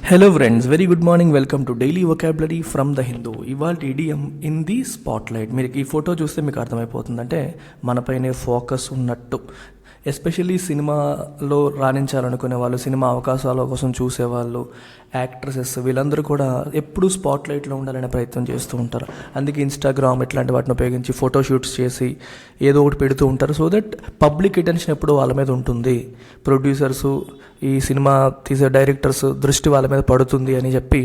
Hello friends, very good morning. Welcome to daily vocabulary from the Hindu. ఇవాళ idiom in the spotlight. మీరు ఈ photo చూస్తే మీకు అర్థమైపోతుంది, అంటే మనపైనే ఫోకస్ ఉన్నట్టు. ఎస్పెషల్లీ సినిమాలో రాణించాలనుకునే వాళ్ళు, సినిమా అవకాశాల కోసం చూసేవాళ్ళు, యాక్ట్రసెస్, వీళ్ళందరూ కూడా ఎప్పుడూ స్పాట్లైట్లో ఉండాలనే ప్రయత్నం చేస్తూ ఉంటారు. అందుకే ఇన్స్టాగ్రామ్ ఇట్లాంటి వాటిని ఉపయోగించి ఫోటోషూట్స్ చేసి ఏదో ఒకటి పెడుతూ ఉంటారు, సో దట్ పబ్లిక్ అటెన్షన్ ఎప్పుడు వాళ్ళ మీద ఉంటుంది. ప్రొడ్యూసర్సు, ఈ సినిమా తీసే డైరెక్టర్స్ దృష్టి వాళ్ళ మీద పడుతుంది అని చెప్పి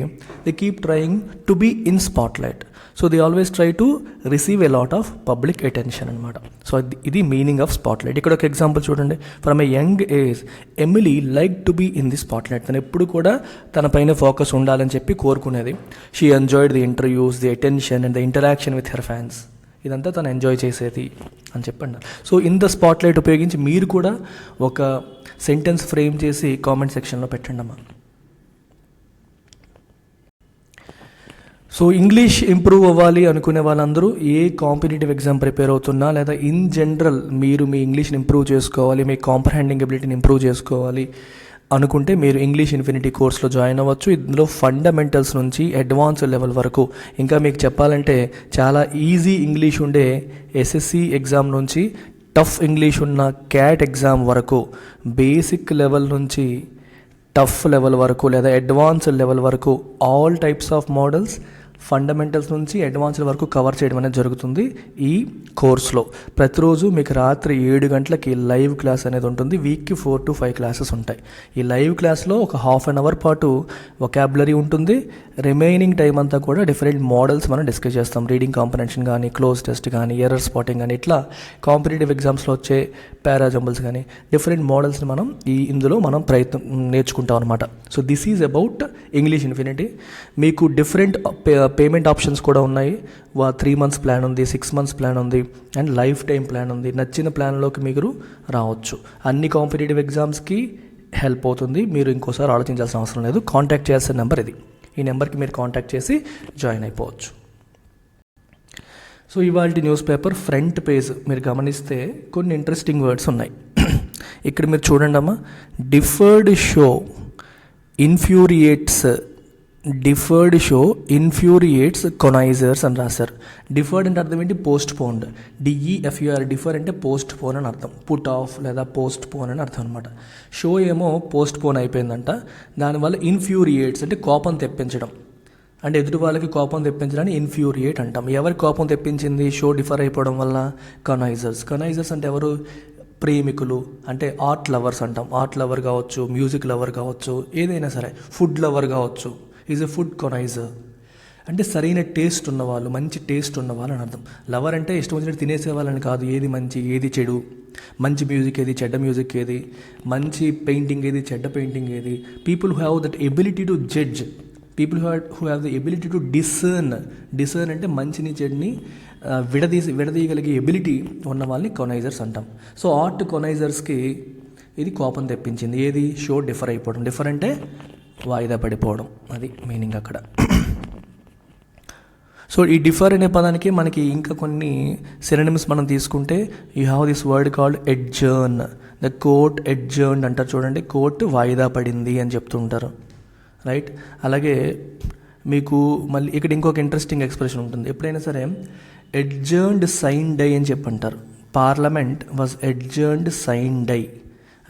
they keep trying to be in spotlight. So they always try to receive a lot of public attention అనమాట. సో ఇది మీనింగ్ ఆఫ్ స్పాట్లైట్. ఇక్కడ ఒక ఎగ్జాంపుల్ చూడండి. From a young age Emily like to be in the spotlight. తను ఎప్పుడు కూడా తన పైన ఫోకస్ ఉండాలని చెప్పి కోరుకునేది. She enjoyed the interviews, the attention and the interaction with her fans. ఇదంతా తను ఎంజాయ్ చేసేది అని చెప్పండి. సో ఇన్ ద స్పాట్లైట్ ఉపయోగించి మీరు కూడా ఒక సెంటెన్స్ ఫ్రేమ్ చేసి కామెంట్ సెక్షన్లో పెట్టండి అమ్మా. సో ఇంగ్లీష్ ఇంప్రూవ్ అవ్వాలి అనుకునే వాళ్ళందరూ ఏ కాంపిటేటివ్ ఎగ్జామ్ ప్రిపేర్ అవుతున్నా, లేదా ఇన్ జనరల్ మీరు మీ ఇంగ్లీష్ని ఇంప్రూవ్ చేసుకోవాలి, మీ కాంప్రహెండింగ్ ఎబిలిటీని ఇంప్రూవ్ చేసుకోవాలి అనుకుంటే మీరు ఇంగ్లీష్ ఇన్ఫినిటీ కోర్స్లో జాయిన్ అవ్వచ్చు. ఇందులో ఫండమెంటల్స్ నుంచి అడ్వాన్స్ లెవెల్ వరకు, ఇంకా మీకు చెప్పాలంటే చాలా ఈజీ ఇంగ్లీష్ ఉండే ఎస్ఎస్సి ఎగ్జామ్ నుంచి టఫ్ ఇంగ్లీష్ ఉన్న క్యాట్ ఎగ్జామ్ వరకు, బేసిక్ లెవెల్ నుంచి టఫ్ లెవెల్ వరకు లేదా అడ్వాన్స్ లెవెల్ వరకు all types of models, fundamentals నుంచి అడ్వాన్స్డ్ వరకు కవర్ చేయడం అనేది జరుగుతుంది ఈ కోర్స్లో. ప్రతిరోజు మీకు రాత్రి 7 గంటలకి లైవ్ క్లాస్ అనేది ఉంటుంది. వీక్కి 4 to 5 క్లాసెస్ ఉంటాయి. ఈ లైవ్ క్లాస్లో ఒక హాఫ్ అన్ అవర్ పాటు వొకాబులరీ ఉంటుంది. రిమైనింగ్ టైం అంతా కూడా డిఫరెంట్ మోడల్స్ మనం డిస్కస్ చేస్తాం. రీడింగ్ కాంప్రహెన్షన్ కానీ, క్లోజ్ టెస్ట్ కానీ, ఎర్రర్ స్పాటింగ్ కానీ, ఇట్లా కాంపిటేటివ్ ఎగ్జామ్స్లో వచ్చే పారాజంబుల్స్ కానీ డిఫరెంట్ మోడల్స్ని మనం ఇందులో మనం నేర్చుకుంటాం అనమాట. So this is about English infinity. మీకు డిఫరెంట్ పేమెంట్ ఆప్షన్స్ కూడా ఉన్నాయి. 3 months ప్లాన్ ఉంది, 6 months ప్లాన్ ఉంది, అండ్ లైఫ్ టైం ప్లాన్ ఉంది. నచ్చిన ప్లాన్లోకి మీరు రావచ్చు. అన్ని కాంపిటేటివ్ ఎగ్జామ్స్కి హెల్ప్ అవుతుంది. మీరు ఇంకోసారి ఆలోచించాల్సిన అవసరం లేదు. కాంటాక్ట్ చేయాల్సిన నెంబర్ ఇది. ఈ నెంబర్కి మీరు కాంటాక్ట్ చేసి జాయిన్ అయిపోవచ్చు. సో ఇవాళ న్యూస్ పేపర్ ఫ్రంట్ పేజ్ మీరు గమనిస్తే కొన్ని ఇంట్రెస్టింగ్ వర్డ్స్ ఉన్నాయి. ఇక్కడ మీరు చూడండి అమ్మా. డిఫర్డ్ షో ఇన్ఫ్యూరియేట్స్ కొనైజర్స్ అని రాశారు. డిఫర్డ్ అంటే అర్థం ఏంటి? పోస్ట్ పోన్డ్. DEFER, డిఫర్ అంటే పోస్ట్ పోన్ అని అర్థం. పుట్ ఆఫ్ లేదా పోస్ట్ పోన్ అని అర్థం అనమాట. షో ఏమో పోస్ట్ పోన్ అయిపోయిందంట. దానివల్ల ఇన్ఫ్యూరియేట్స్ అంటే కోపం తెప్పించడం, అంటే ఎదుటి వాళ్ళకి కోపం తెప్పించడాన్ని ఇన్ఫ్యూరియేట్ అంటాం. ఎవరి కోపం తెప్పించింది? షో డిఫర్ అయిపోవడం వల్ల కొనైజర్స్ అంటే ఎవరు? ప్రేమికులు, అంటే ఆర్ట్ లవర్స్ అంటాం. ఆర్ట్ లవర్ కావచ్చు, మ్యూజిక్ లవర్ కావచ్చు, ఏదైనా సరే. ఫుడ్ లవర్ కావచ్చు, ఈజ్ ఎ ఫుడ్ కొనైజర్. అంటే సరైన టేస్ట్ ఉన్నవాళ్ళు, మంచి టేస్ట్ ఉన్నవాళ్ళు అని అర్థం. లవర్ అంటే ఇష్టం వచ్చినట్టు తినేసేవాళ్ళని కాదు. ఏది మంచి, ఏది చెడు, మంచి మ్యూజిక్ ఏది, చెడ్డ మ్యూజిక్ ఏది, మంచి పెయింటింగ్ ఏది, చెడ్డ పెయింటింగ్ ఏది. People who have that ability to judge, people who have the ability to discern అంటే మంచిని చెడుని విడదీయగలిగే ఎబిలిటీ ఉన్న వాళ్ళని కొనైజర్స్ అంటాం. సో ఆర్ట్ కొనైజర్స్కి ఇది కోపం తెప్పించింది. ఏది? షో డిఫర్ అయిపోవడం. డిఫర్ అంటే వాయిదా పడిపోవడం, అది మీనింగ్ అక్కడ. సో ఈ డిఫర్ అనే పదానికి మనకి ఇంకా కొన్ని సినోనిమ్స్ మనం తీసుకుంటే, you have this word called adjourn. The court adjourned అంటారు చూడండి. కోర్టు వాయిదా పడింది అని చెప్తుంటారు, రైట్. అలాగే మీకు మళ్ళీ ఇక్కడ ఇంకొక ఇంట్రెస్టింగ్ ఎక్స్ప్రెషన్ ఉంటుంది. ఎప్పుడైనా సరే ఎడ్జర్న్డ్ సైన్ డై అని చెప్పంటారు. పార్లమెంట్ వాజ్ ఎడ్జర్న్డ్ సైన్ డై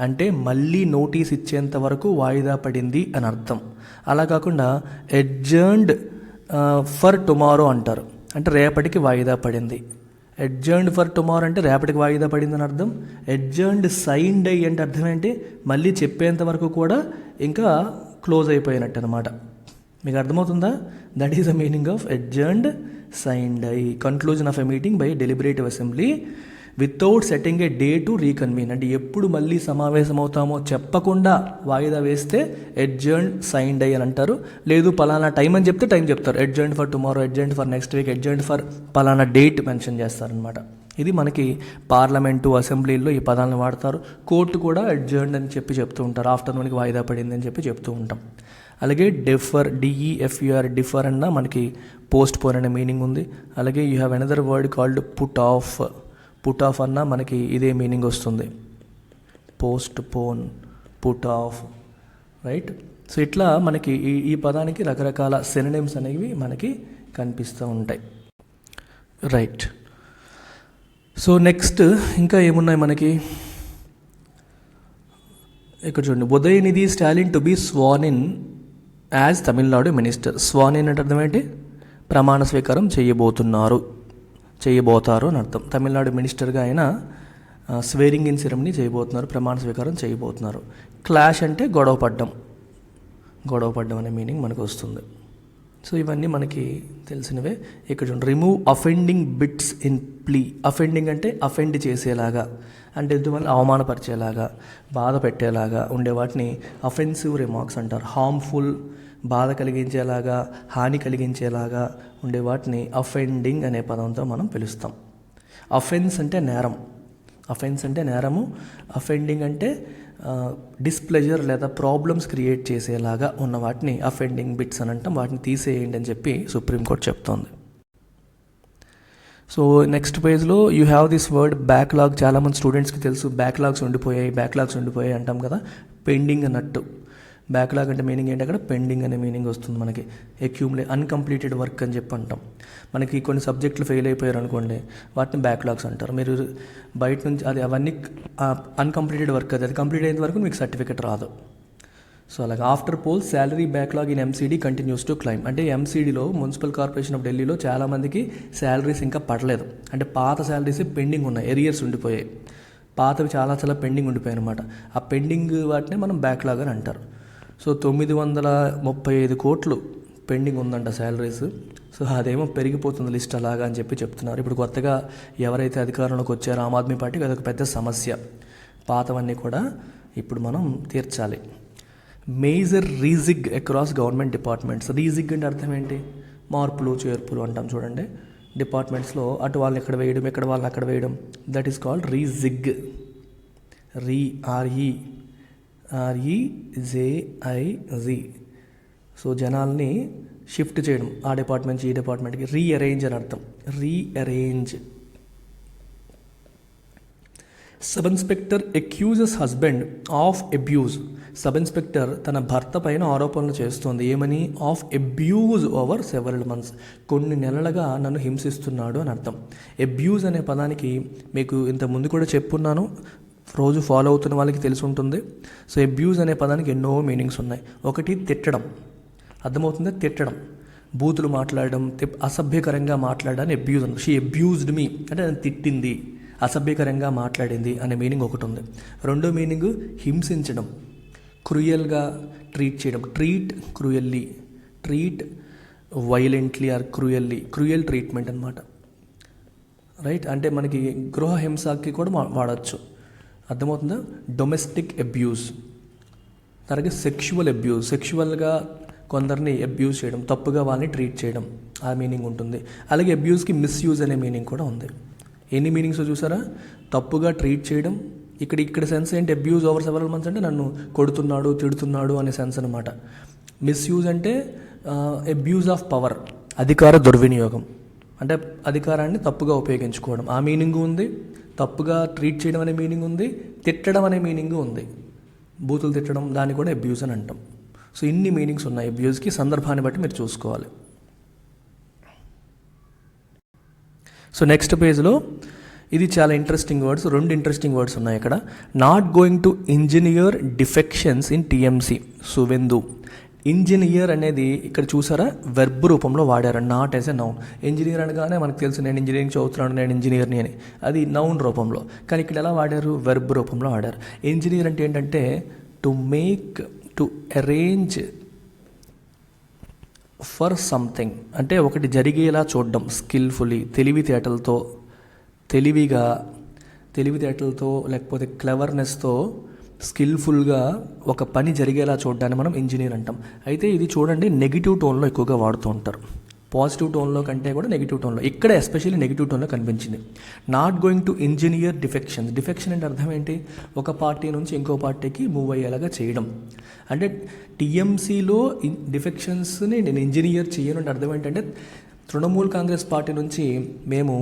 అంటే మళ్ళీ నోటీస్ ఇచ్చేంత వరకు వాయిదా పడింది అని అర్థం. అలా కాకుండా ఎడ్జర్న్డ్ ఫర్ టుమారో అంటారు, అంటే రేపటికి వాయిదా పడింది. ఎడ్జర్న్డ్ ఫర్ టుమారో అంటే రేపటికి వాయిదా పడింది అని అర్థం. ఎడ్జర్న్డ్ సైన్ డై అంటే అర్థం ఏంటి? మళ్ళీ చెప్పేంత వరకు కూడా ఇంకా క్లోజ్ అయిపోయినట్టు అనమాట. మీకు అర్థమవుతుందా? That is the meaning of adjourned sine die. Conclusion of a meeting by deliberative assembly without setting a day to reconvene. అంటే ఎప్పుడు మళ్ళీ సమావేశం అవుతామో చెప్పకుండా వాయిదా వేస్తే ఎడ్జర్న్డ్ సైన్ డై అని అంటారు. లేదు పలానా టైం అని చెప్తే టైం చెప్తారు. Adjourned for tomorrow, adjourned for next week, adjourned for పలానా డేట్ మెన్షన్ చేస్తారనమాట. ఇది మనకి పార్లమెంటు, అసెంబ్లీల్లో ఈ పదాలను వాడతారు. కోర్టు కూడా ఎడ్జర్న్డ్ అని చెప్తూ ఉంటారు. ఆఫ్టర్నూన్కి వాయిదా పడింది అని చెప్తూ ఉంటాం. అలాగే DEFER డిఫర్ అన్న మనకి పోస్ట్ పోన్ అనే మీనింగ్ ఉంది. అలాగే you have another word called put off అన్న మనకి ఇదే మీనింగ్ వస్తుంది. Post phone, put off, right. So ఇట్లా మనకి ఈ పదానికి రకరకాల సినోనిమ్స్ అనేవి మనకి కనిపిస్తూ ఉంటాయి. రైట్. సో నెక్స్ట్ ఇంకా ఏమున్నాయి మనకి, ఇక్కడ చూడండి, Udhayanidhi Stalin to be sworn in as Tamil Nadu minister. Sworn in అంటే అర్థం ఏంటి? ప్రమాణ స్వీకారం చేయబోతారు అని అర్థం. తమిళనాడు మినిస్టర్గా ఆయన స్వేరింగ్ ఇన్ సెరమనీ చేయబోతున్నారు, ప్రమాణ స్వీకారం చేయబోతున్నారు. క్లాష్ అంటే గొడవ పడ్డం అనే మీనింగ్ మనకు వస్తుంది. సో ఇవన్నీ మనకి తెలిసినవే. ఇక్కడ చూడండి, remove offending bits in plea. Offending అంటే అఫెండ్ చేసేలాగా, అంటే ఎదుటివల్ల అవమానపరిచేలాగా, బాధ పెట్టేలాగా ఉండే వాటిని అఫెన్సివ్ రిమార్క్స్ అంటారు. హార్మ్ఫుల్, బాధ కలిగించేలాగా, హాని కలిగించేలాగా ఉండే వాటిని అఫెండింగ్ అనే పదంతో మనం పిలుస్తాం. అఫెన్స్ అంటే నేరము. అఫెండింగ్ అంటే డిస్ప్లెజర్ లేదా ప్రాబ్లమ్స్ క్రియేట్ చేసేలాగా ఉన్న వాటిని అఫెండింగ్ బిట్స్ అని అంటాం. వాటిని తీసేయండి అని చెప్పి సుప్రీంకోర్టు చెప్తోంది. సో నెక్స్ట్ పేజ్లో you have this word backlog. చాలామంది స్టూడెంట్స్కి తెలుసు, బ్యాక్లాగ్స్ ఉండిపోయాయి అంటాం కదా, పెండింగ్ అన్నట్టు. బ్యాక్లాగ్ అంటే మీనింగ్ ఏంటి? అక్కడ పెండింగ్ అనే మీనింగ్ వస్తుంది మనకి. అన్కంప్లీటెడ్ వర్క్ అని చెప్పి అంటాం. మనకి కొన్ని సబ్జెక్టులు ఫెయిల్ అయిపోయారు అనుకోండి, వాటిని బ్యాక్లాగ్స్ అంటారు. మీరు బయట నుంచి అవన్నీ అన్కంప్లీటెడ్ వర్క్, అది కంప్లీట్ అయిన వరకు మీకు సర్టిఫికెట్ రాదు. సో అలాగే after poll salary backlog in MCD continues to climb. అంటే ఎంసీడీలో, మున్సిపల్ కార్పొరేషన్ ఆఫ్ ఢిల్లీలో చాలామందికి శాలరీస్ ఇంకా పడలేదు. అంటే పాత శాలరీస్ పెండింగ్ ఉన్నాయి, ఎరియర్స్ ఉండిపోయాయి, పాతవి చాలా పెండింగ్ ఉండిపోయాయి అనమాట. ఆ పెండింగ్ వాటినే మనం బ్యాక్లాగ్ అని అంటారు. సో 935 కోట్లు పెండింగ్ ఉందంట శాలరీస్. సో అదేమో పెరిగిపోతుంది లిస్ట్ అలాగా అని చెప్పి చెప్తున్నారు. ఇప్పుడు కొత్తగా ఎవరైతే అధికారంలోకి వచ్చారో ఆమ్ ఆద్మీ పార్టీకి అదొక పెద్ద సమస్య. పాతవన్నీ కూడా ఇప్పుడు మనం తీర్చాలి. Major rejig across government departments. Rejig అంటే అర్థం ఏంటి? మార్పులు చేర్పులు అంటాం చూడండి. డిపార్ట్మెంట్స్లో అటు వాళ్ళని ఎక్కడ వేయడం, ఎక్కడ వాళ్ళని అక్కడ వేయడం, that is called rejig. REJIZ. So జనాల్ని షిఫ్ట్ చేయడం ఆ డిపార్ట్మెంట్ నుంచి ఈ డిపార్ట్మెంట్కి. రీఅరేంజ్ అని అర్థం. Rearrange. Sub inspector accuses husband of abuse. Sub inspector తన భర్త పైన ఆరోపణలు చేస్తోంది. ఏమని? Of abuse over several months. కొన్ని నెలలుగా నన్ను హింసిస్తున్నాడు అని అర్థం. అబ్యూజ్ అనే పదానికి మీకు ఇంత ముందు కూడా చెప్పున్నాను, రోజు ఫాలో అవుతున్న వాళ్ళకి తెలిసి ఉంటుంది. సో అబ్యూజ్ అనే పదానికి ఎన్నో మీనింగ్స్ ఉన్నాయి. ఒకటి తిట్టడం, అర్థమవుతుందా? తిట్టడం, బూతులు మాట్లాడడం, అసభ్యకరంగా మాట్లాడడాన్ని అబ్యూజ్ అంటారు. షీ అబ్యూజ్డ్ మీ అంటే నన్ను తిట్టింది, అసభ్యకరంగా మాట్లాడింది అనే మీనింగ్ ఒకటి ఉంది. రెండో మీనింగ్ హింసించడం, క్రూయల్గా ట్రీట్ చేయడం. Treat violently or cruel treatment అనమాట. రైట్. అంటే మనకి గృహ హింసకి కూడా వాడచ్చు, అర్థమవుతుందా? Domestic abuse. అలాగే సెక్షువల్గా కొందరిని అబ్యూజ్ చేయడం, తప్పుగా వాళ్ళని ట్రీట్ చేయడం, ఆ మీనింగ్ ఉంటుంది. అలాగే అబ్యూజ్కి మిస్యూజ్ అనే మీనింగ్ కూడా ఉంది. ఎన్ని మీనింగ్స్ చూసారా? తప్పుగా ట్రీట్ చేయడం, ఇక్కడ సెన్స్ ఏంటి? అబ్యూజ్ ఓవర్ సెవరల్ మంత్స్ అంటే నన్ను కొడుతున్నాడు, తిడుతున్నాడు అనే సెన్స్ అనమాట. మిస్యూజ్ అంటే అబ్యూజ్ ఆఫ్ పవర్, అధికార దుర్వినియోగం, అంటే అధికారాన్ని తప్పుగా ఉపయోగించుకోవడం, ఆ మీనింగ్ ఉంది. తప్పుగా ట్రీట్ చేయడం అనే మీనింగ్ ఉంది. తిట్టడం అనే మీనింగ్ ఉంది. బూతులు తిట్టడం, దాన్ని కూడా అబ్యూజ్ అని అంటాం. సో ఇన్ని మీనింగ్స్ ఉన్నాయి అబ్యూజ్కి. సందర్భాన్ని బట్టి మీరు చూసుకోవాలి. సో నెక్స్ట్ పేజ్లో ఇది చాలా ఇంట్రెస్టింగ్ వర్డ్స్, 2 ఇంట్రెస్టింగ్ వర్డ్స్ ఉన్నాయి ఇక్కడ. Not going to engineer defections in TMC. Suvendu. Engineer అనేది ఇక్కడ చూసారా, వెర్బ్ రూపంలో వాడారు, not as a noun. Engineer అనగానే మనకు తెలుసు నేను ఇంజనీరింగ్ చదువుతున్నాను, నేను ఇంజనీర్ని అని, అది నౌన్ రూపంలో. కానీ ఇక్కడ ఎలా వాడారు? వెర్బ్ రూపంలో వాడారు. ఇంజనీర్ అంటే ఏంటంటే టు అరేంజ్ ఫర్ సంథింగ్, అంటే ఒకటి జరిగేలా చూడడం, స్కిల్ఫుల్లీ, తెలివితేటలతో లేకపోతే క్లెవర్నెస్తో స్కిల్ఫుల్గా ఒక పని జరిగేలా చూడడాన్ని మనం ఇంజనీర్ అంటాం. అయితే ఇది చూడండి నెగిటివ్ టోన్లో ఎక్కువగా వాడుతూ ఉంటారు. పాజిటివ్ టోన్లో కంటే కూడా నెగిటివ్ టోన్లో, ఇక్కడ ఎస్పెషల్లీ నెగిటివ్ టోన్లో కనిపించింది. Not going to engineer defections. Defection అంటే అర్థం ఏంటి? ఒక పార్టీ నుంచి ఇంకో పార్టీకి మూవ్ అయ్యేలాగా చేయడం. అంటే టీఎంసీలో డిఫెక్షన్స్ని నేను ఇంజనీర్ చేయను అంటే అర్థం ఏంటంటే, తృణమూల్ కాంగ్రెస్ పార్టీ నుంచి మేము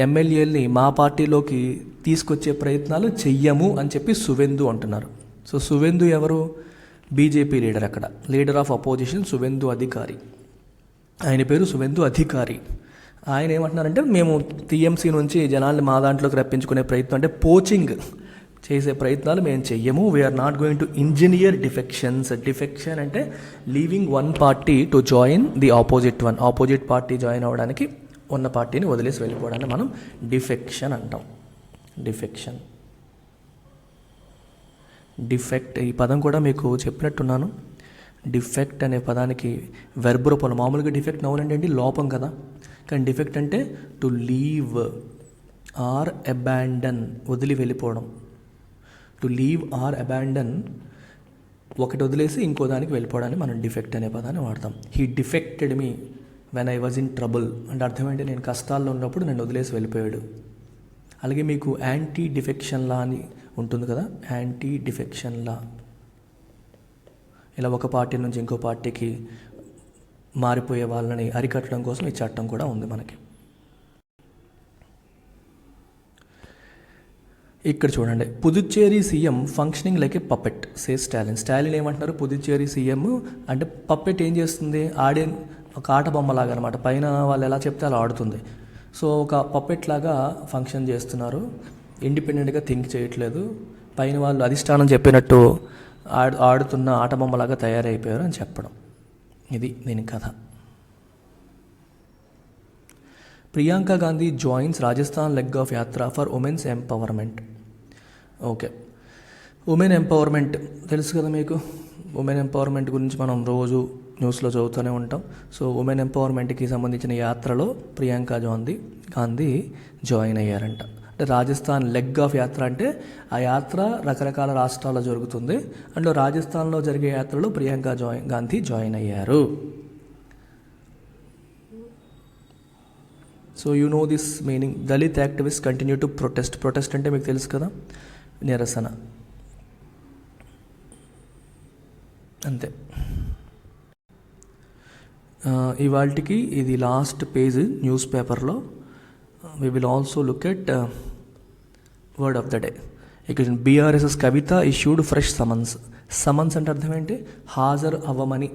ఎమ్మెల్యేలని మా పార్టీలోకి తీసుకొచ్చే ప్రయత్నాలు చెయ్యము అని చెప్పి సువెందు అంటున్నారు. సో సువెందు ఎవరు? బీజేపీ లీడర్, అక్కడ లీడర్ ఆఫ్ అపోజిషన్ సువేందు అధికారి, ఆయన పేరు సువేందు అధికారి. ఆయన ఏమంటున్నారంటే మేము టీఎంసీ నుంచి జనాల్ని మా దాంట్లోకి రప్పించుకునే ప్రయత్నం, అంటే పోచింగ్ చేసే ప్రయత్నాలు మేము చెయ్యము. We are not going to engineer defections. Defection అంటే leaving one party to join the opposite one. Opposite party join అవ్వడానికి ఉన్న పార్టీని వదిలేసి వెళ్ళిపోవడాన్ని మనం డిఫెక్షన్ అంటాం. డిఫెక్షన్, డిఫెక్ట్, ఈ పదం కూడా మీకు చెప్పినట్టున్నాను. డిఫెక్ట్ అనే పదానికి వెర్బ్ రూపంలో, మామూలుగా డిఫెక్ట్ నౌన్ అంటే లోపం కదా, కానీ డిఫెక్ట్ అంటే టు లీవ్ ఆర్ అబాండన్, వదిలి వెళ్ళిపోవడం. టు లీవ్ ఆర్ అబాండన్, ఒకటి వదిలేసి ఇంకో దానికి వెళ్ళిపోవడానికి మనం డిఫెక్ట్ అనే పదాన్ని వాడతాం. He defected me when I was in trouble అంటే అర్థం ఏంటి, నేను కష్టాల్లో ఉన్నప్పుడు నన్ను వదిలేసి వెళ్ళిపోయాడు. అలాగే మీకు యాంటీ డిఫెక్షన్ లా అని ఉంటుంది కదా, యాంటీ డిఫెక్షన్ లా, ఇలా ఒక పార్టీ నుంచి ఇంకో పార్టీకి మారిపోయే వాళ్ళని అరికట్టడం కోసం ఈ చట్టం కూడా ఉంది మనకి. ఇక్కడ చూడండి, Puducherry CM functioning like a puppet say Stalin. Stalin ఏమంటున్నారు, పుదుచ్చేరి సీఎం అంటే పప్పెట్ ఏం చేస్తుంది, ఆడే ఒక ఆట బొమ్మలాగా అనమాట, పైన వాళ్ళు ఎలా చెప్తే అలా ఆడుతుంది. సో ఒక పప్పెట్ లాగా ఫంక్షన్ చేస్తున్నారు, ఇండిపెండెంట్గా థింక్ చేయట్లేదు, పైన వాళ్ళు అధిష్టానం చెప్పినట్టు ఆడుతున్న ఆట బొమ్మలాగా తయారైపోయారు అని చెప్పడం. ఇది దీని కథ. Priyanka Gandhi joins Rajasthan leg of yatra for women's empowerment. Okay, women empowerment తెలుసు కదా మీకు. ఉమెన్ ఎంపవర్మెంట్ గురించి మనం రోజు న్యూస్లో చదువుతూనే ఉంటాం. సో ఉమెన్ ఎంపవర్మెంట్కి సంబంధించిన యాత్రలో ప్రియాంక గాంధీ జాయిన్ అయ్యారంట. అంటే రాజస్థాన్ లెగ్ ఆఫ్ యాత్ర అంటే ఆ యాత్ర రకరకాల రాష్ట్రాల్లో జరుగుతుంది. అందులో రాజస్థాన్లో జరిగే యాత్రలో ప్రియాంక గాంధీ జాయిన్ అయ్యారు. So you know this meaning. Dalit activist continue to protest. Protest అంటే మీకు తెలుసు కదా, నిరసన, అంతే. ఇవాళకి ఇది లాస్ట్ పేజ్ న్యూస్ పేపర్లో. we will also look at word of the day. ఇక్కడ BRS Kavitha issued fresh summons. Summons అంటే అర్థం ఏంటి, హాజరు అవ్వమని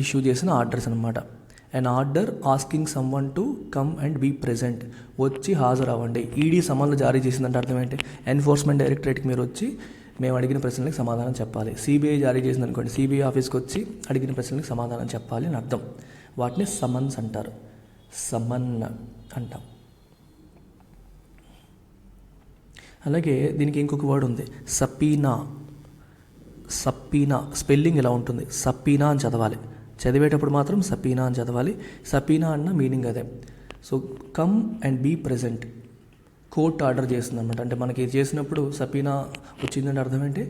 ఇష్యూ చేసిన ఆర్డర్స్ అనమాట. And order asking someone to come and be present, వచ్చి హాజరు అవ్వండి. ఈడీ సమన్లు జారీ చేసిందంటే అర్థం ఏంటి, ఎన్ఫోర్స్మెంట్ డైరెక్టరేట్కి మీరు వచ్చి మేము అడిగిన ప్రశ్నలకు సమాధానం చెప్పాలి. సిబిఐ జారీ చేసింది అనుకోండి, సిబిఐ ఆఫీస్కి వచ్చి అడిగిన ప్రశ్నలకు సమాధానం చెప్పాలి అని అర్థం. వాటిని సమన్స్ అంటారు, సమన్ అంటాం. అలాగే దీనికి ఇంకొక వర్డ్ ఉంది, సపీనా. సపీనా స్పెల్లింగ్ ఇలా ఉంటుంది, సపీనా అని చదవాలి, చదివేటప్పుడు మాత్రం సపీనా అని చదవాలి. సపీనా అన్న మీనింగ్ అదే. So come and be present, court order చేస్తుంది అనమాట. అంటే మనకి చేసినప్పుడు సపీనా వచ్చిందంటే అర్థం ఏంటి,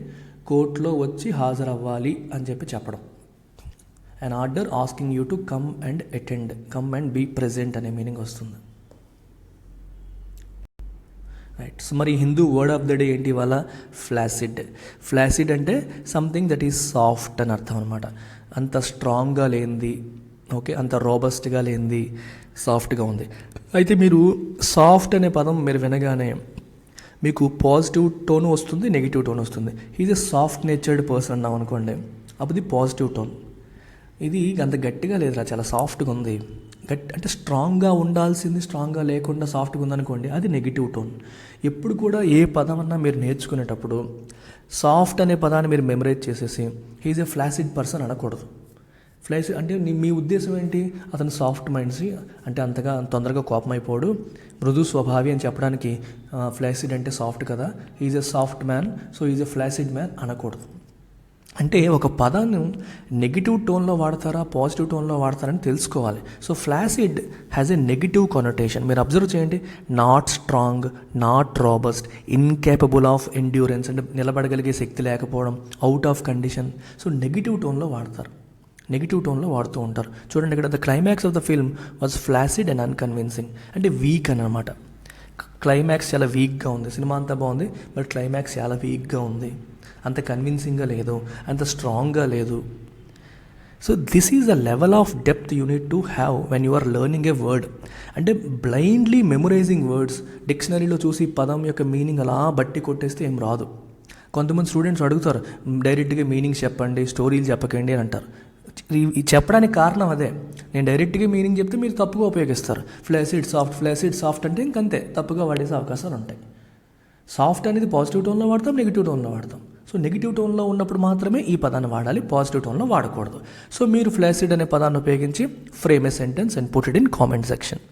కోర్టులో వచ్చి హాజరు అవ్వాలి అని చెప్పి చెప్పడం. And order asking you to come and attend, come and be present అనే మీనింగ్ వస్తుంది. రైట్. సో మరి Hindu word of the day ఏంటి ఇవాళ, ఫ్లాసిడ్. ఫ్లాసిడ్ అంటే సంథింగ్ దట్ ఈస్ సాఫ్ట్ అని అర్థం అనమాట. అంత స్ట్రాంగ్గా లేనిది, ఓకే, అంత రోబస్ట్గా లేనిది, సాఫ్ట్గా ఉంది. అయితే మీరు సాఫ్ట్ అనే పదం మీరు వినగానే మీకు పాజిటివ్ టోన్ వస్తుంది, నెగిటివ్ టోన్ వస్తుంది. Is a soft natured person అన్నాం అనుకోండి, అప్పుడు ఇది పాజిటివ్ టోన్. ఇది అంత గట్టిగా లేదురా, చాలా సాఫ్ట్గా ఉంది, అంటే స్ట్రాంగ్గా ఉండాల్సింది స్ట్రాంగ్గా లేకుండా సాఫ్ట్గా ఉందనుకోండి, అది నెగిటివ్ టోన్. ఎప్పుడు కూడా ఏ పదం అన్నా మీరు నేర్చుకునేటప్పుడు సాఫ్ట్ అనే పదాన్ని మీరు మెమరైజ్ చేసేసి హీజ్ ఏ ఫ్లాసిడ్ పర్సన్ అనకూడదు. ఫ్లాసిడ్ అంటే మీ ఉద్దేశం ఏంటి, అతను సాఫ్ట్ మైండ్స్ అంటే అంతగా తొందరగా కోపం అయిపోడు, మృదు స్వభావి అని చెప్పడానికి ఫ్లాసిడ్ అంటే సాఫ్ట్ కదా, he's a soft man, so is a flaccid man అనకూడదు. అంటే ఒక పదాన్ని నెగిటివ్ టోన్లో వాడతారా పాజిటివ్ టోన్లో వాడతారని తెలుసుకోవాలి. So flaccid has a negative connotation. మీరు అబ్జర్వ్ చేయండి, not strong, not robust, incapable of endurance అంటే నిలబడగలిగే శక్తి లేకపోవడం, out of condition. So negative టోన్లో వాడతారు, నెగిటివ్ టోన్లో వాడుతూ ఉంటారు. చూడండి ఇక్కడ the climax of the film was flaccid and unconvincing, అంటే వీక్ అనమాట. క్లైమాక్స్ చాలా వీక్గా ఉంది, సినిమా అంతా బాగుంది బట్ క్లైమాక్స్ చాలా వీక్గా ఉంది, అంత కన్విన్సింగ్గా లేదు, అంత స్ట్రాంగ్గా లేదు. So this is a level of depth you need to have when you are learning a word. అంటే బ్లైండ్లీ మెమరైజింగ్ వర్డ్స్, డిక్షనరీలో చూసి పదం యొక్క మీనింగ్ అలా బట్టి కొట్టేస్తే ఏం రాదు. కొంతమంది స్టూడెంట్స్ అడుగుతారు, డైరెక్ట్గా మీనింగ్స్ చెప్పండి, స్టోరీలు చెప్పకండి అని అంటారు. ఈ చెప్పడానికి కారణం అదే. నేను డైరెక్ట్గా మీనింగ్ చెప్తే మీరు తప్పుగా ఉపయోగిస్తారు. ఫ్లాసిడ్ సాఫ్ట్ అంటే ఇంకంతే, తప్పుగా వాడేసే అవకాశాలు ఉంటాయి. సాఫ్ట్ అనేది పాజిటివ్ టోన్లో వాడతాం, నెగిటివ్ టోన్లో వాడతాం. సో నెగిటివ్ టోన్లో ఉన్నప్పుడు మాత్రమే ఈ పదాన్ని వాడాలి, పాజిటివ్ టోన్లో వాడకూడదు. సో మీరు ఫ్లాసిడ్ అనే పదాన్ని ఉపయోగించి frame a sentence and put it in comment section.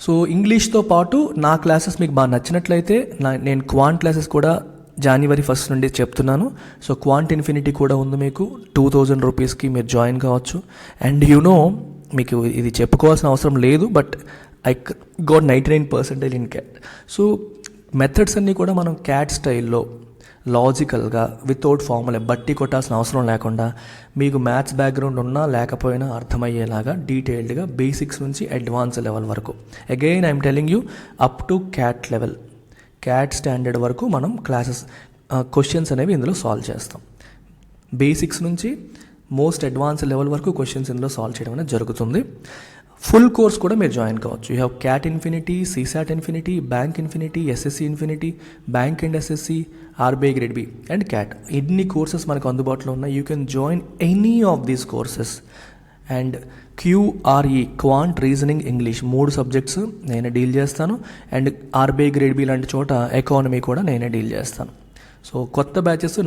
So ఇంగ్లీష్తో పాటు నా క్లాసెస్ మీకు బాగా నచ్చినట్లయితే నేను క్వాంట్ క్లాసెస్ కూడా January 1st నుండి చెప్తున్నాను. సో క్వాంట్ ఇన్ఫినిటీ కూడా ఉంది, మీకు 2000 రూపీస్కి మీరు జాయిన్ కావచ్చు. అండ్ మీకు ఇది చెప్పుకోవాల్సిన అవసరం లేదు, but I got 99% in cat. So methods అన్నీ కూడా మనం క్యాట్ స్టైల్లో లాజికల్గా వితౌట్ ఫార్ములా బట్టి కొట్టాల్సిన అవసరం లేకుండా మీకు మ్యాథ్స్ బ్యాక్గ్రౌండ్ ఉన్నా లేకపోయినా అర్థమయ్యేలాగా డీటెయిల్డ్గా బేసిక్స్ నుంచి అడ్వాన్స్ లెవెల్ వరకు, again I'm telling you, up to cat level, cat standard వరకు మనం క్లాసెస్ క్వశ్చన్స్ అనేవి ఇందులో సాల్వ్ చేస్తాం. బేసిక్స్ నుంచి మోస్ట్ అడ్వాన్స్ లెవెల్ వరకు క్వశ్చన్స్ ఇందులో సాల్వ్ చేయడం అనేది జరుగుతుంది. ఫుల్ కోర్స్ కూడా మీరు జాయిన్ కావచ్చు. You have CAT infinity, CSAT infinity, bank infinity, SSC infinity, bank and SSC, RBI grade B and CAT. ఇన్ని కోర్సెస్ మనకు అందుబాటులో ఉన్నాయి. You can join any of these courses. And QRE, quant, reasoning, English 3 subjects నేనే deal చేస్తాను. And RBI grade B లాంటి చోట economy కూడా నేనే డీల్ చేస్తాను. సో కొత్త బ్యాచెస్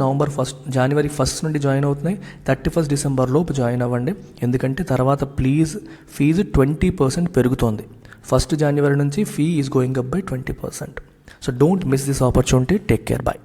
January 1st నుండి జాయిన్ అవుతున్నాయి. 31st December లోపు జాయిన్ అవ్వండి, ఎందుకంటే తర్వాత ప్లీజ్ ఫీజు 20% పెరుగుతోంది. 1st January నుంచి fee is going up by 20%. So don't miss this opportunity. Take care, by.